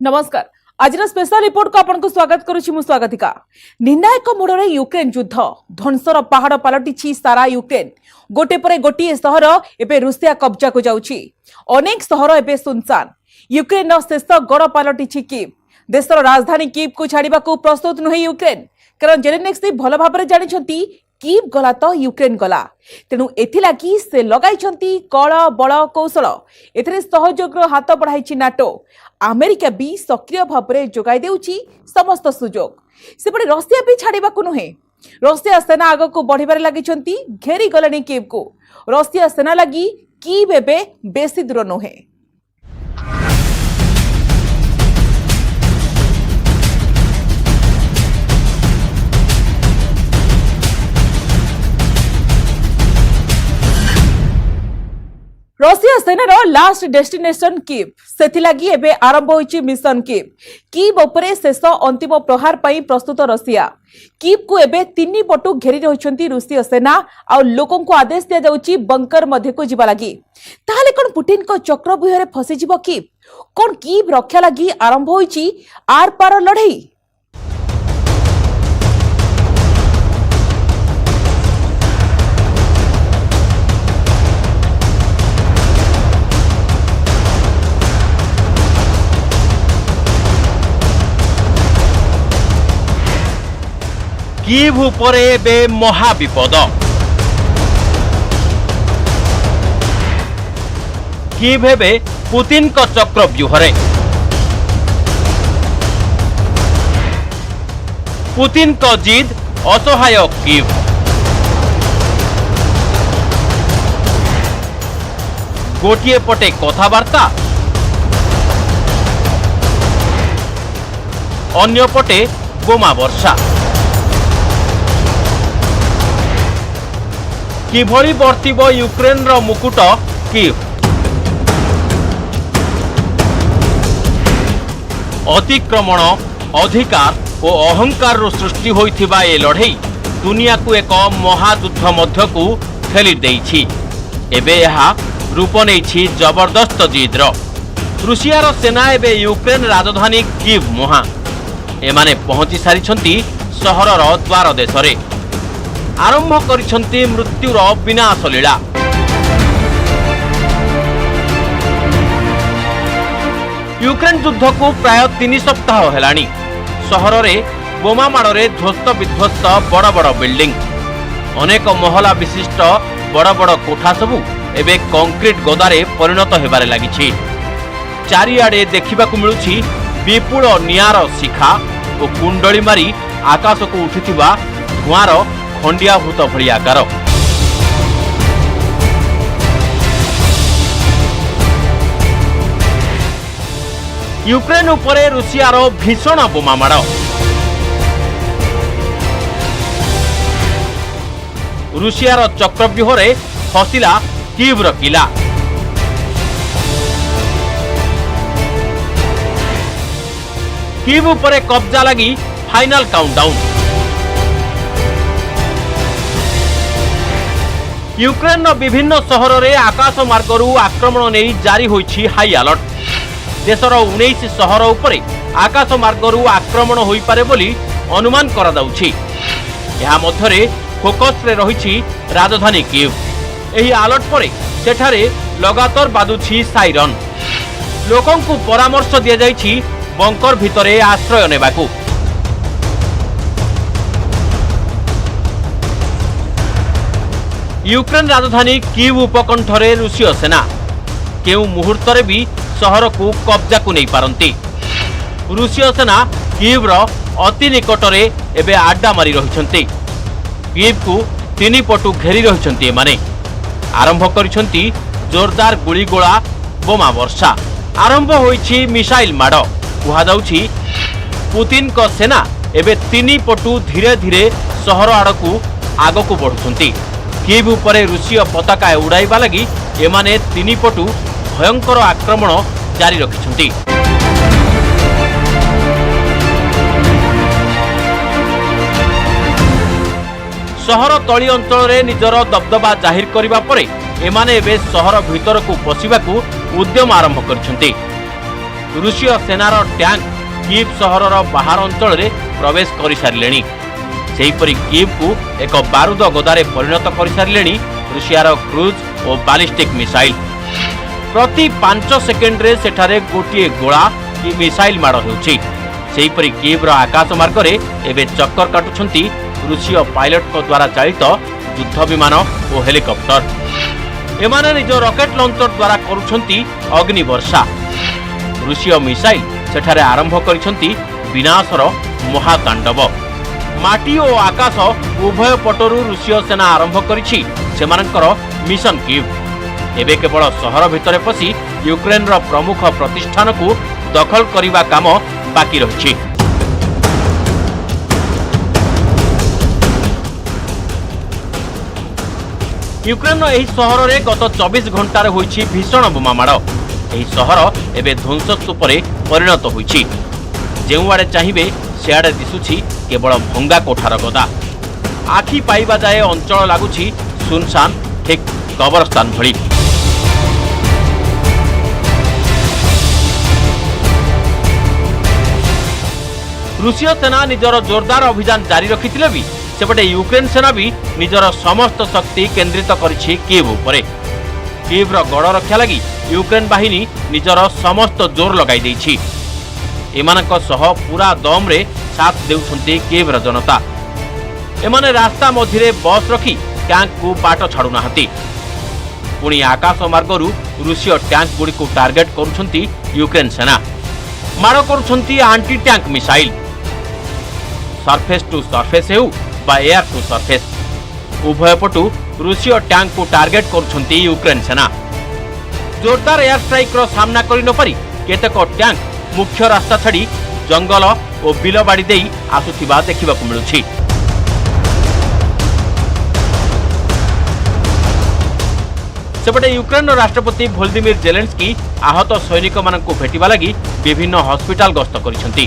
नमस्कार। आज special report को आपन को स्वागत करुछि मु स्वागतिका। निर्णायक मोड़े यूक्रेन युद्ध ध्वंसर पहाड़ पलटि सारा यूक्रेन। गोटे पर गोटे सहर एबे रूसिया कब्जा को जाउछि। अनेक सहर एबे सुनसान। यूक्रेन शेष गड़ पलटि कीव। देशर राजधानी कीव को छाड़िबा को प्रस्तुत नुहे यूक्रेन, कारण जेलेन्स्की भल भाबरे जानिछंती कीव गला तो यूक्रेन गला। तेणु एथिलागी से लगाइछंती कळ बळ कौशल। एथिरे सहयोगର हाथ बढ़ाइछि नाटो। अमेरिका भी सक्रिय भाव में जोगाई देउछि समस्त सुजोग। सेपटे रशिया भी छाड़िबा को नुहे। रशिया सेना आग को बढ़िबार लागिछंती, घेरी गलेनी कीव को। रशिया सेना लगी कीव एबे बेसी दूर नुहे। रशिया सेनार लास्ट डेस्टिनेशन कीव। सेथिलागी एबे आरंभ होइछि मिशन कीव। कीव उपरे शेष अंतिम प्रहार पई प्रस्तुत रशिया। कीव को एबे तीन पटु घेरी रहिछंती रूसीय सेना आ लोकन को आदेश दिया जाउछि बंकर मध्य को जिबा लागी। ताहाले कोन पुटिन को चक्रव्यूह रे फसी जिवो कीव? कोन कीव रक्षा लागी आरंभ होइछि आर पार लड़ाई? कीव उपरे एबे महाविपद। कीव हेबे पुतिन को चक्रव्यूहरे। पुतिन को जिद असहाय कीव। गोटिए पटे कथबार्ता, अन्य पटे बोमा वर्षा। किभଳି ବର୍ତ୍ତିବ ୟୁକ୍ରେନର ମୁକୁଟ कीव। अतिक्रमण, अधिकार और अहंकार सृष्टि होइथिबा ए लड़ाई दुनिया को एक महायुद्ध मध्यकू ठेली देइछि। एबे यहा रूप नेछि जबरदस्त जिद्र। रूसियार सेना एबे यूक्रेन राजधानी कीव मुहा। एमाने पहुंची सारिछंती सहरर द्वार देशरे। आरंभ करिछंती मृत्युर विनाश लीला। यूक्रेन युद्ध को प्राय 3 सप्ताह हेलानी। सहर रे बोमा माड़े ध्वस्त विध्वस्त बड़ बड़ बिल्डिंग, अनेक महला विशिष्ट बड़ बड़ कोठा सबू एबे कंक्रीट गदारे परिणत हेबारे लागिछि। चारिआडे देखिबाकू मिलुछि विपुल नियार शिखा और कुंडली मारी आकाश को उठिथिबा धुआर खंडियाभूत भली आकार। यूक्रेन उपरे रूसियार भीषण बोमा माड़। रूसियार चक्रव्यूह रे फसिला कीव्र किला। कीव उपरे कब्जा लगी फाइनल काउंटडाउन। यूक्रेन विभिन्न सहर रे आकाश मार्गरू आक्रमण नहीं जारी होइछि हाई अलर्ट। देशर 19 सहर उपरे आकाश मार्गरू आक्रमण होई पारे बोली अनुमान करा जाउछि। एहा मध्यरे फोकस रे रहिछि राजधानी कीव। एही अलर्ट परे सेठारे लगातार बाजुछि साइरन। लोकन को परामर्श दिया जाइछि बंकर भितरे आश्रय नेबाकू। यूक्रेन राजधानी कीव उपकंठरे रूसीय सेना केउ मुहूर्त भी सहर को कब्जा को नहीं पारंती। रूसीय सेना कीव्र अति निकटरे एबे आड्डा मारी रहिछंती। कीव को 3 पटु घेरी रहिछंती। एमाने आरंभ करिछंती जोरदार गुलीगोला बोमा वर्षा। आरंभ होइछि मिसाइल माड़। कुहा जाउछि पुतिन को सेना एबे 3 पटु धीरे धीरे सहर आड़कू आगकू बढ़ुछंती। कीव उपरे रूसीय पताका उड़ाइबा लगी एमाने 3 पटु भयंकर आक्रमण जारी रखिछंती। सहर तली अंचल रे निजर दबदबा जाहिर करिबा परे एमाने एबे सहर भितर को पसिबा को उद्यम आरंभ करिछंती। ରୁଷୀୟ ସେନାର ଟ୍ୟାଙ୍କ କିଭ୍ ସହରର ବାହାର ଅଞ୍ଚଳରେ ପ୍ରବେଶ କରିସାରିଲେଣି। ସେହିପରି କିଭ୍କୁ ଏକ ବାରୁଦ ଗଦାରେ ପରିଣତ କରିସାରିଲେଣି ରୁଷିଆର କ୍ରୁଜ୍ ଓ ବାଲିଷ୍ଟିକ୍ ମିସାଇଲ୍। ପ୍ରତି 5 ସେକେଣ୍ଡରେ ସେଠାରେ ଗୋଟିଏ ଗୋଳା କି ମିସାଇଲ୍ ମାଡ଼ ହେଉଛି। ସେହିପରି କିଭ୍ର ଆକାଶ ମାର୍ଗରେ ଏବେ ଚକ୍କର କାଟୁଛନ୍ତି ରୁଷୀୟ ପାଇଲଟଙ୍କ ଦ୍ୱାରା ଚାଳିତ ଯୁଦ୍ଧ ବିମାନ ଓ ହେଲିକପ୍ଟର। ଏମାନେ ନିଜ ରକେଟ୍ ଲଞ୍ଚର ଦ୍ୱାରା କରୁଛନ୍ତି ଅଗ୍ନିବର୍ଷା। ରୁଷୀୟ ମିସାଇଲ୍ ସେଠାରେ ଆରମ୍ଭ କରିଛନ୍ତି ବିନାଶର ମହାତାଣ୍ଡବ। ମାଟି ଓ ଆକାଶ ଉଭୟ ପଟରୁ ରୁଷୀୟ ସେନା ଆରମ୍ଭ କରିଛି ସେମାନଙ୍କର ମିଶନ କିଭ୍। ଏବେ କେବଳ ସହର ଭିତରେ ପଶି ୟୁକ୍ରେନର ପ୍ରମୁଖ ପ୍ରତିଷ୍ଠାନକୁ ଦଖଲ କରିବା କାମ ବାକି ରହିଛି। ୟୁକ୍ରେନର ଏହି ସହରରେ ଗତ 24 ଘଣ୍ଟାରେ ହୋଇଛି ଭୀଷଣ ବୋମାମାଡ଼। ଏହି ସହର ଏବେ ଧ୍ୱଂସସ୍ତୂପରେ ପରିଣତ ହୋଇଛି। ଯେଉଁଆଡ଼େ ଚାହିଁବେ ସେଆଡ଼େ ଦିଶୁଛି କେବଳ ଭଙ୍ଗା କୋଠାର ଗଦା। ଆଖି ପାଇବା ଯାଏ ଅଞ୍ଚଳ ଲାଗୁଛି ସୁନସାନ, ଠିକ୍ କବରସ୍ଥାନ ଭଳି। ରୁଷୀୟ ସେନା ନିଜର ଜୋରଦାର ଅଭିଯାନ ଜାରି ରଖିଥିଲେ ବି ସେପଟେ ୟୁକ୍ରେନ ସେନା ବି ନିଜର ସମସ୍ତ ଶକ୍ତି କେନ୍ଦ୍ରିତ କରିଛି କିଭ୍ ଉପରେ। କିଭ୍ର ଗଡ଼ ରକ୍ଷା ଲାଗି ୟୁକ୍ରେନ ବାହିନୀ ନିଜର ସମସ୍ତ ଜୋର ଲଗାଇ ଦେଇଛି। ଏମାନଙ୍କ ସହ ପୁରା ଦମରେ ସାଥ ଦେଉଛନ୍ତି କିଭ୍ର ଜନତା। ଏମାନେ ରାସ୍ତା ମଝିରେ ବସ୍ ରଖି ଟ୍ୟାଙ୍କକୁ ବାଟ ଛାଡୁନାହାନ୍ତି। ପୁଣି ଆକାଶ ମାର୍ଗରୁ ରୁଷୀୟ ଟ୍ୟାଙ୍କଗୁଡ଼ିକୁ ଟାର୍ଗେଟ କରୁଛନ୍ତି ୟୁକ୍ରେନ ସେନା। ମାଡ଼ କରୁଛନ୍ତି anti tank missile. Surface to surface ହେଉ ବା ଏୟାର ଟୁ ସର୍ଫେସ୍, ଉଭୟ ପଟୁ ରୁଷୀୟ ଟ୍ୟାଙ୍କକୁ ଟାର୍ଗେଟ କରୁଛନ୍ତି ୟୁକ୍ରେନ ସେନା। ଜୋରଦାର ଏୟାର ଷ୍ଟ୍ରାଇକ୍ର ସାମ୍ନା କରିନପାରି କେତେକ ଟ୍ୟାଙ୍କ ମୁଖ୍ୟ ରାସ୍ତା ଛାଡ଼ି ଜଙ୍ଗଲ ଓ ବିଲବାଡ଼ି ଦେଇ ଆସୁଥିବା ଦେଖିବାକୁ ମିଳୁଛି। ସେପଟେ ୟୁକ୍ରେନର ରାଷ୍ଟ୍ରପତି ଭୋଲଦିମିର ଜେଲେନ୍ସ୍କି ଆହତ ସୈନିକମାନଙ୍କୁ ଭେଟିବା ଲାଗି ବିଭିନ୍ନ ହସ୍ପିଟାଲ ଗସ୍ତ କରିଛନ୍ତି।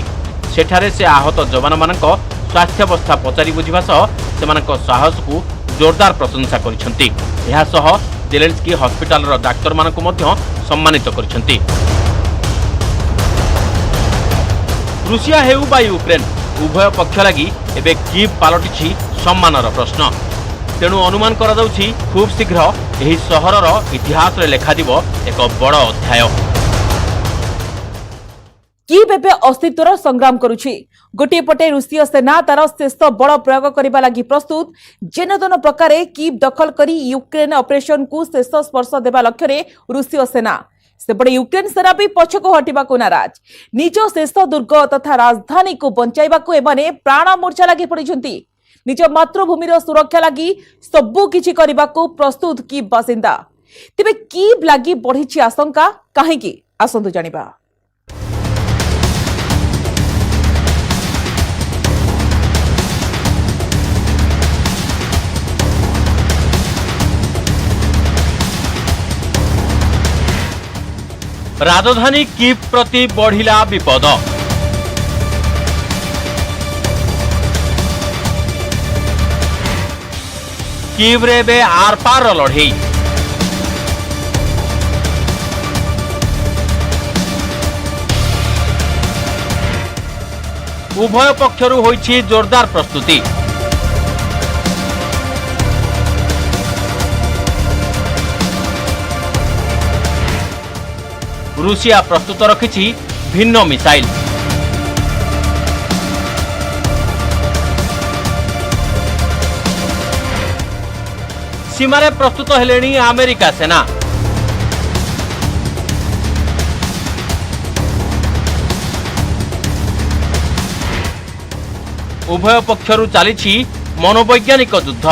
ସେଠାରେ ସେ ଆହତ ଯବାନମାନଙ୍କ ସ୍ୱାସ୍ଥ୍ୟାବସ୍ଥା ପଚାରି ବୁଝିବା ସହ ସେମାନଙ୍କ ସାହସକୁ ଜୋରଦାର ପ୍ରଶଂସା କରିଛନ୍ତି। ଏହାସହ ଜେଲେନ୍ସ୍କି ହସ୍ପିଟାଲର ଡାକ୍ତରମାନଙ୍କୁ ମଧ୍ୟ ସମ୍ମାନିତ କରିଛନ୍ତି। ରୁଷିଆ ହେଉ ବା ୟୁକ୍ରେନ, ଉଭୟ ପକ୍ଷ ଲାଗି ଏବେ କିଭ୍ ପାଲଟିଛି ସମ୍ମାନର ପ୍ରଶ୍ନ। ତେଣୁ ଅନୁମାନ କରାଯାଉଛି ଖୁବ୍ ଶୀଘ୍ର ଏହି ସହରର ଇତିହାସରେ ଲେଖାଯିବ ଏକ ବଡ଼ ଅଧ୍ୟାୟ। କିଭ୍ ଏବେ ଅସ୍ତିତ୍ୱର ସଂଗ୍ରାମ କରୁଛି। ଗୋଟିଏ ପଟେ ରୁଷୀୟ ସେନା ତାର ଶେଷ ବଳ ପ୍ରୟୋଗ କରିବା ଲାଗି ପ୍ରସ୍ତୁତ। ଯେନ ତେନ ପ୍ରକାରେ କିଭ୍ ଦଖଲ କରି ୟୁକ୍ରେନ ଅପରେସନକୁ ଶେଷ ସ୍ପର୍ଶ ଦେବା ଲକ୍ଷ୍ୟରେ ରୁଷୀୟ ସେନା। ସେପଟେ ୟୁକ୍ରେନ ସେନା ବି ପଛକୁ ହଟିବାକୁ ନାରାଜ। ନିଜ ଶେଷ ଦୁର୍ଗ ତଥା ରାଜଧାନୀକୁ ବଞ୍ଚାଇବାକୁ ଏମାନେ ପ୍ରାଣ ମୋର୍ଚ୍ଚା ଲାଗି ପଡ଼ିଛନ୍ତି। ନିଜ ମାତୃଭୂମିର ସୁରକ୍ଷା ଲାଗି ସବୁ କିଛି କରିବାକୁ ପ୍ରସ୍ତୁତ କିଭ୍ ବାସିନ୍ଦା। ତେବେ କିଭ୍ ଲାଗି ବଢ଼ିଛି ଆଶଙ୍କା କାହିଁକି? ଆସନ୍ତୁ ଜାଣିବା। ରାଜଧାନୀ କିଭ୍ ପ୍ରତି ବଢ଼ିଲା ବିପଦ। କିଭ୍ରେ ଏବେ ଆରପାର ଲଢ଼େଇ। ଉଭୟ ପକ୍ଷରୁ ହୋଇଛି ଜୋରଦାର ପ୍ରସ୍ତୁତି। ରୁଷିଆ ପ୍ରସ୍ତୁତ ରଖିଛି ଭିନ୍ନ ମିସାଇଲ୍। ସୀମାରେ ପ୍ରସ୍ତୁତ ହେଲେଣି ଆମେରିକା ସେନା। ଉଭୟ ପକ୍ଷରୁ ଚାଲିଛି ମନୋବୈଜ୍ଞାନିକ ଯୁଦ୍ଧ।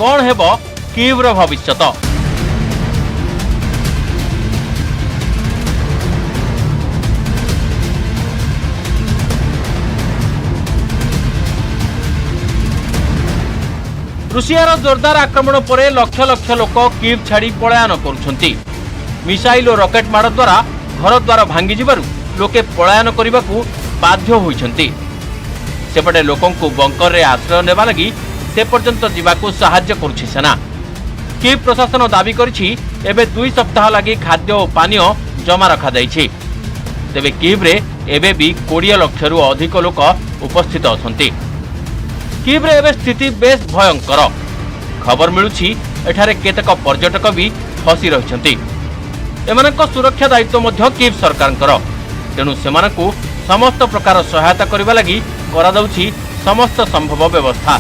କଣ ହେବ କିଭ୍ର ଭବିଷ୍ୟତ? ରୁଷିଆର ଜୋରଦାର ଆକ୍ରମଣ ପରେ ଲକ୍ଷ ଲକ୍ଷ ଲୋକ କିଭ୍ ଛାଡ଼ି ପଳାୟନ କରୁଛନ୍ତି। ମିସାଇଲ୍ ଓ ରକେଟ୍ ମାଡ଼ ଦ୍ୱାରା ଘରଦ୍ୱାର ଭାଙ୍ଗିଯିବାରୁ ଲୋକେ ପଳାୟନ କରିବାକୁ ବାଧ୍ୟ ହୋଇଛନ୍ତି। ସେପଟେ ଲୋକଙ୍କୁ ବଙ୍କରରେ ଆଶ୍ରୟ ନେବା ଲାଗି से पर्यंत जीवाकू साहाय्य करुछि सेना। कीव प्रशासन दाबी करिछि एबे 2 सप्ताह लगी खाद्य और पानीय जमा रखा जाइछि। तेबे कीव रे एबे भी 20 लाख रु अधिक लोक उपस्थित अछंती। कीव रे एबे स्थिति बेस भयंकर। खबर मिलुछि एठारे केतक पर्यटक भी फसी रहिछंती। एमानक सुरक्षा दायित्व मध्य कीव सरकारଙ୍କର। तेणु सेमानकु समस्त प्रकार सहायता करबा लागि करा जाउछि समस्त संभव व्यवस्था।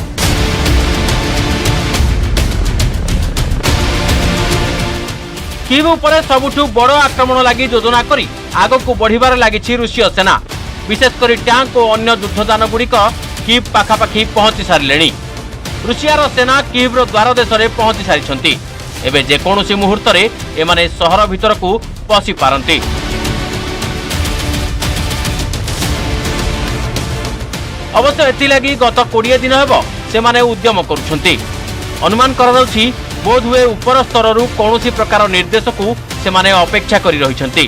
कीव उपरे सबुठु बड़ आक्रमण लागि योजना करी आगकु बढ़िबार लागिछि रूसीय सेना। विशेषकर टैंक और अन्य युद्धजान गुड़िक कीव पाखापाखि पहुंची सारिलेଣି। रूसियार सेना कीव्र द्वार देश में पहुंची सारी। एवं जेकोसी मुहूर्त एमाने सहर भितर को पशि पारती। अवश्य एथिलागि गत 20 दिन हेब सेमाने उद्यम करुछंती। अनुमान कराଯାଉଛି बोध हुए ऊपर स्तर कौन प्रकार निर्देश को सेमाने अपेक्षा करी रहिछंती।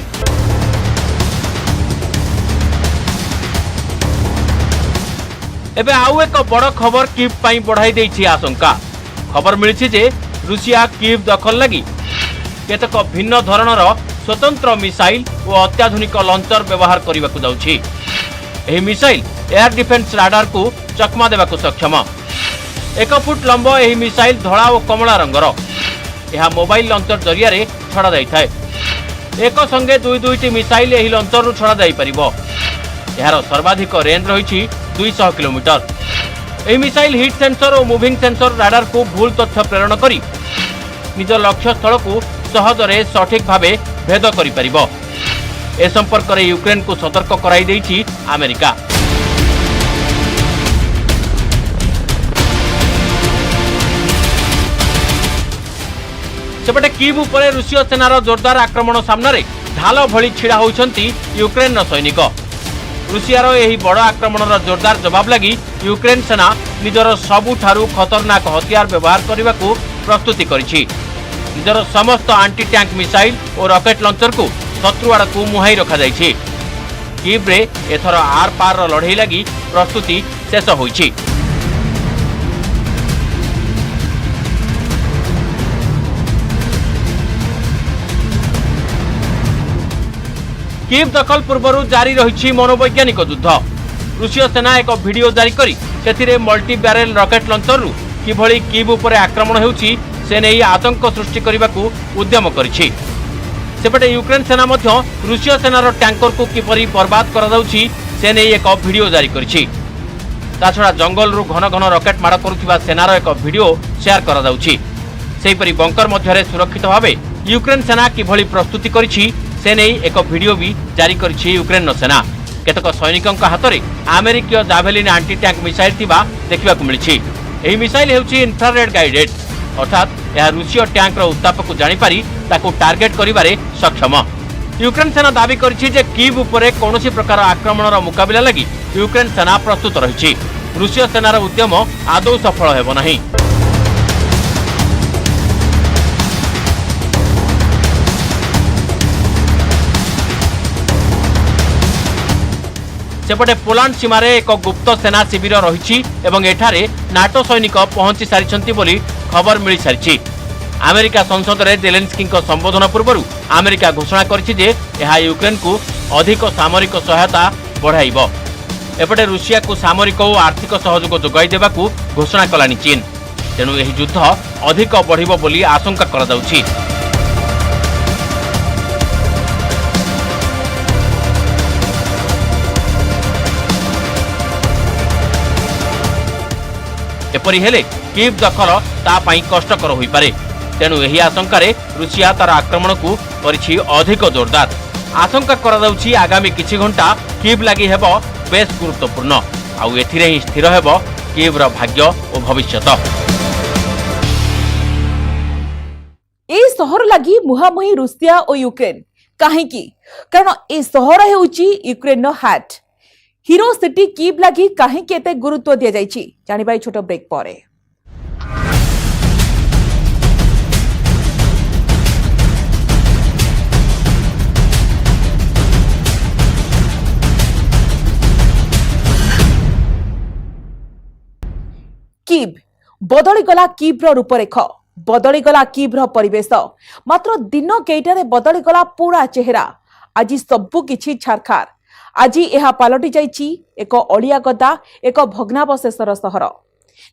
एबे आउ एक बड़ खबर कीव पाई बढ़ाई देछि आशंका। खबर मिली जे रूसिया कीव दखल लगी केतक भिन्न धरणर स्वतंत्र मिसाइल और अत्याधुनिक लंचर व्यवहार करने को जाउछि। एही मिसाइल एयर डिफेंस राडार को चकमा देवाक सक्षम। 1 फुट लंब एही मिसाइल धड़ा और कमला रंगर। यह मोबाइल लंचर जरिया छड़ा जाइए। एक संगे दुईटी मिसाइल एही लंचर छड़ा जाई परिबो। यार सर्वाधिक रेंज रही 200 किलोमीटर। यह मिसाइल हिट सेंसर और मुविंग सेंसर राडार को भूल तथ्य प्रेरण करी निज लक्ष्य स्थल को सहजरे सठिक भावे भेद करि परिबो। ए संपर्क में यूक्रेन को सतर्क कराई देछि अमेरिका। सेपटे कीव उपरे रूसीय सेनार जोरदार आक्रमण सामने ढाल भली छिड़ा होइछंती यूक्रेन सैनिक। रूसियार यही बड़ आक्रमणर जोरदार जवाब लगी यूक्रेन सेना निजर सबुठारु खतरनाक हथियार व्यवहार करने को प्रस्तुति करिछि। निजर समस्त आंटी टैंक मिसाइल और रॉकेट लंचर को शत्रु आड़ को मुहाई रखा जाइछि। कीव रे एथर आर पार लड़ाई लगी प्रस्तुति शेष होइछि। कीव दखल पूर्व जारी रही मनोवैज्ञानिक युद्ध। रूसीय सेना एक वीडियो जारी करी सेथिरे मल्टी बैरेल रॉकेट लंचर रु किभली कीव उपरे आक्रमण हेउछि से नहीं आतंक सृष्टि करने को उद्यम करिछि। सेपटे यूक्रेन सेना मध्य रूसीय सेनार टैंकर को किपरि बर्बाद करा जाउछि से नहीं एक वीडियो जारी करिछि। ताछड़ा जंगल रु घन घन रॉकेट माड़ करुथिबा सेनार एक वीडियो शेयर करा जाउछि। सेहिपरि बंकर मध्यरे सुरक्षित भावे यूक्रेन सेना किभली प्रस्तुति करिछि से नहीं एक वीडियो भी जारी करिछि यूक्रेन सेना। केतक सैनिकों हाथ में अमेरिकीय जाभेलिन आंटी टैंक मिसाइल थिबा देखिबा को मिलिछि। एही मिसाइल हेउछि इंफ्रारेड गाइडेड, अर्थात यह रूसीय टैंकर उत्ताप को जानिपारी ताको टार्गेट करिबारे सक्षम। यूक्रेन सेना दाबी करिछि जे कीव उपरे कौनसी प्रकार आक्रमणर मुकाबिला लगी यूक्रेन सेना प्रस्तुत रहिछि। रूसीय सेनार उद्यम आदौ सफल हेबो नाही। सेपटे पोलैंड सीमार एक गुप्त सेना शिविर रही एवं एठारे नाटो सैनिक पहुंची सारी बोली खबर मिल सारी। अमेरिका संसद में जेलेन्स्की संबोधन पूर्व अमेरिका घोषणा करिछि यूक्रेन को अधिक सामरिक सहायता बढ़ाइब। एपटे रूसिया को सामरिक और आर्थिक सहयोग जोगाई देबाकू घोषणा कलानी चीन। तेणु यह युद्ध अधिक बढ़िब बोली आशंका करा जाउछि। एपरी हेले कीव दखल तापाई कष्टकर होई पारे। तेणु यही आशंका रूसिया तार आक्रमण को करिछि अधिक जोरदार। आशंका करा जाउछि आगामी किछि घंटा कीव लागि हेबो बेस गुरुत्वपूर्ण। आउ एथिरे ही स्थिर हेबो कीवर भाग्य और भविष्यत। ए सहर लागि मुहामुही रूसिया और यूक्रेन काहेकि कारण ए सहर हेउछि यूक्रेन हार्ट। हिरो सिटी कीव लगी कहीं केते गुरुत्व दिया जाइछि जानिबा छोट ब्रेक परे। कीव बदलीगला कीव्र रूपरेख, बदलीगला कीव्र परिवेश। मात्र दिन केईटारे बदलीगला पूरा चेहरा। आज सबु किछि छारखार। आज यह पलटि जाइछि एक अलिया गदा, एक भग्नावशेषर सहर।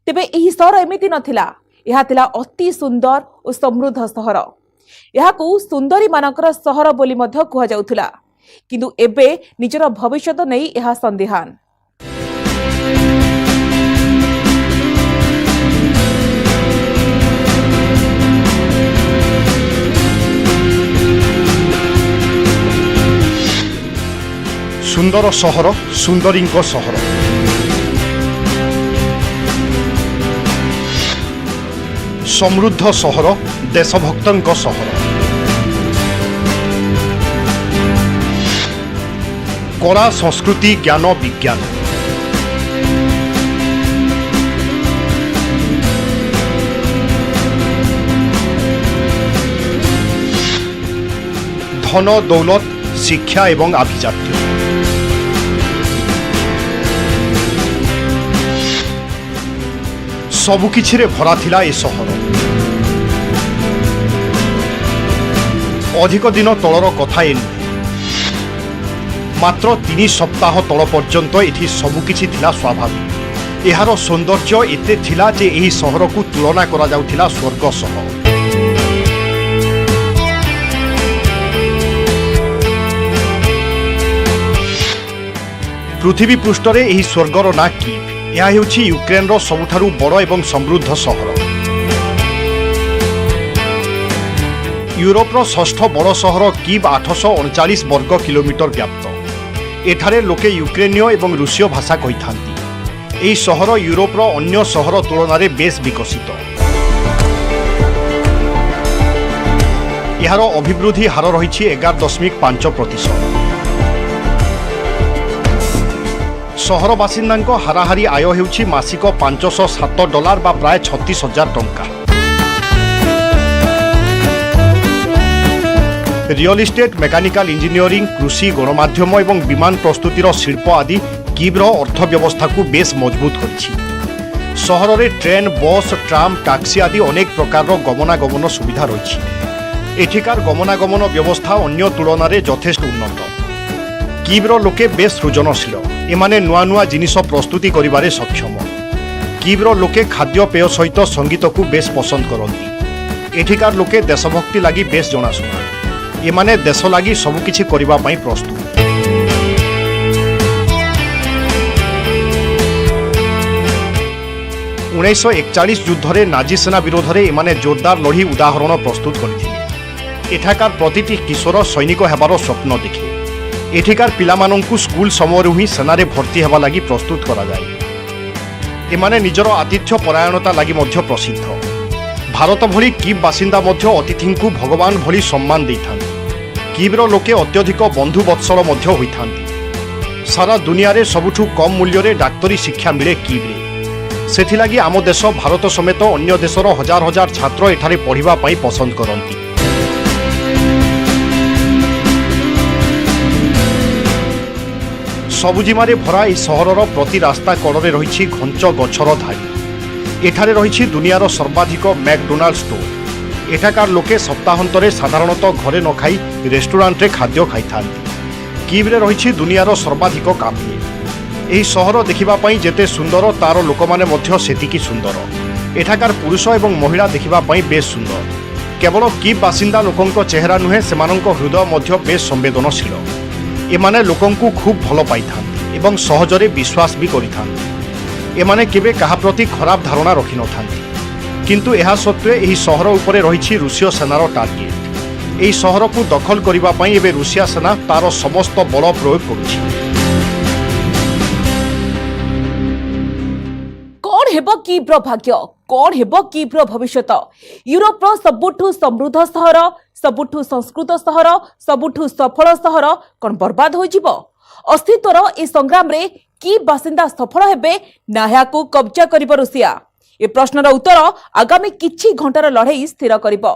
तेबे एही सहर एमिति नथिला, यह थिला अति सुंदर और समृद्ध सहर। यहाकू सुंदरी मानकर सहर बोली मध्य कुहा जाउथुला, किंतु एबे निजर भविष्यत नहीं यह संदेहान। सुंदर सहर, सुंदरींको सहर। समृद्ध सहर, देशभक्तंको सहर। कला, संस्कृति, ज्ञान, विज्ञान। धन, दौलत, शिक्षा एवं आभिजात्य। सबुकिछिरे भरा थिला ए सहर। अधिक दिन तलर कथा ए नुहे, मात्र 3 सप्ताह तल पर्यंत एठी सबुकिछि थिला स्वाभाविक। एहार सौंदर्य एते थिला जे एही सहर को तुलना करा जाउथिला स्वर्ग सह। पृथ्वी पृष्ठरे एही स्वर्गर ना कीव। यह हेउछि यूक्रेनर सबुठारु बड़ एवं समृद्ध सहर। यूरोपर षष्ठ बड़ सहर कीव 839 वर्ग किलोमीटर व्याप्त। एठारे लोके यूक्रेनीय एवं रूसीय भाषा कहिथांती। एही सहर यूरोपर अन्य सहर तुलनारे बेस विकसित। एहार अभिवृद्धि हार रहिछि 11.5%। सहर बासिंदांको हाराहारी आय हेउछि मासिक $507 बा प्राय 36,000 टंका। रियल इस्टेट, मेकानिकल इंजीनियरिंग, कृषि, गणमाध्यम एवं विमान प्रस्तुतिर शिल्प आदि कीव्र अर्थव्यवस्था को बेस मजबूत करिछि। सहर रे ट्रेन, बस, ट्राम, टैक्सी आदि अनेक प्रकार गमनागमन सुविधा रही। एठिकार गमनागमन व्यवस्था अन्य तुलन में यथेष्ट उन्नत। कीव्र लोके बेस सृजनशील। एमाने नुआ नुआ जिनिस प्रस्तुति करिबारे सक्षम। कीव्र लोके खाद्यपेय सहित संगीत को बेस पसंद करती। एठिकार लोके देशभक्ति लगी बेस जनाशुना। एमाने देश लगी सबुकिछि करिबा पई प्रस्तुत। उन्नीस 1941 युद्धरे नाजी सेना विरोध में एमाने जोरदार लड़ी उदाहरण प्रस्तुत करथिले। एठाकार प्रतिटी किशोर सैनिक हेबार स्वप्न देखे। एठिकार पिलामानंकु स्कूल समय ही सेनारे भर्ती हेबा लगी प्रस्तुत करा जाए। एमाने निजर आतिथ्य परायणता लगी मध्य प्रसिद्ध। भारत भली कीव बासिंदा मध्य अतिथिंकु भगवान भली सम्मान देइथांती। कीव्र लोके अत्यधिक बंधु वत्सल मध्य होइथांती। सारा दुनिया रे सबुठु कम मूल्य रे डाक्तरी शिक्षा मिले कीव्रे। सेथिलागी आम देश भारत समेत अन्य देशर हजार हजार छात्र एठारे पढ़िबा पई पसंद करती। सबुजिमारे भरा यह सहरर प्रति रास्ता कड़े रही घंच गछर धाड़ी। एठारे रही दुनियार सर्वाधिक मैकडोनाल्ड स्टोर। एठाकार लोके सप्ताहांतरे साधारणतः घरे न खाई रेस्टोरेंट खाद्य खाई थांती। कीव्रे रही दुनियार सर्वाधिक काफे। यही सहर देखिबापई जेते सुंदर तार लोक माने मध्य सेतिकी सुंदर। एठाकार पुरुष एवं महिला देखिबापई बेस सुंदर। केवल कीव बासिंदा लोकंक चेहरा नुहे सेमानंक हृदय मध्य बेस संवेदनशील। एमाने लोकंकु खूब भल पाई थांती एवं सहजरे विश्वास भी करि थांती। एमाने केबे कहा प्रति खराब धारणा रखि न थांती। किंतु एहा सत्वे एही सहर उपरे रहिछि रूसीय सेनार टार्गेट। एही सहर को दखल करिबा पई एबे रूसिया सेना तार समस्त बल प्रयोग करुछि। कौन हेबो कीव्र भाग्य, कौन हेबो कीव्र भविष्यत? यूरोपर सबुठु समृद्ध सहर, सबुठु संस्कृत सहर, सबुठु सफल सहर कौन बर्बाद हो जिवो? अस्तित्वर ए संग्राम रे की बासिंदा सफल हेबे ना याकू कब्जा करिबो रूसिया? ए प्रश्नर उत्तर आगामी किछि घंटार लड़ाई स्थिर करिबो।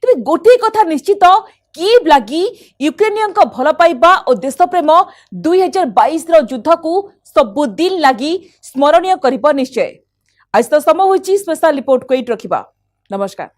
तेबे गोटे कथा निश्चित, कीव लागि यूक्रेनियन भल पाइबा और देशप्रेम 2022 युद्ध को सबुदिन लागि स्मरणीय करिबो निश्चय। आज तो समय होइछि स्पेशल रिपोर्ट को एट रखिबा। नमस्कार।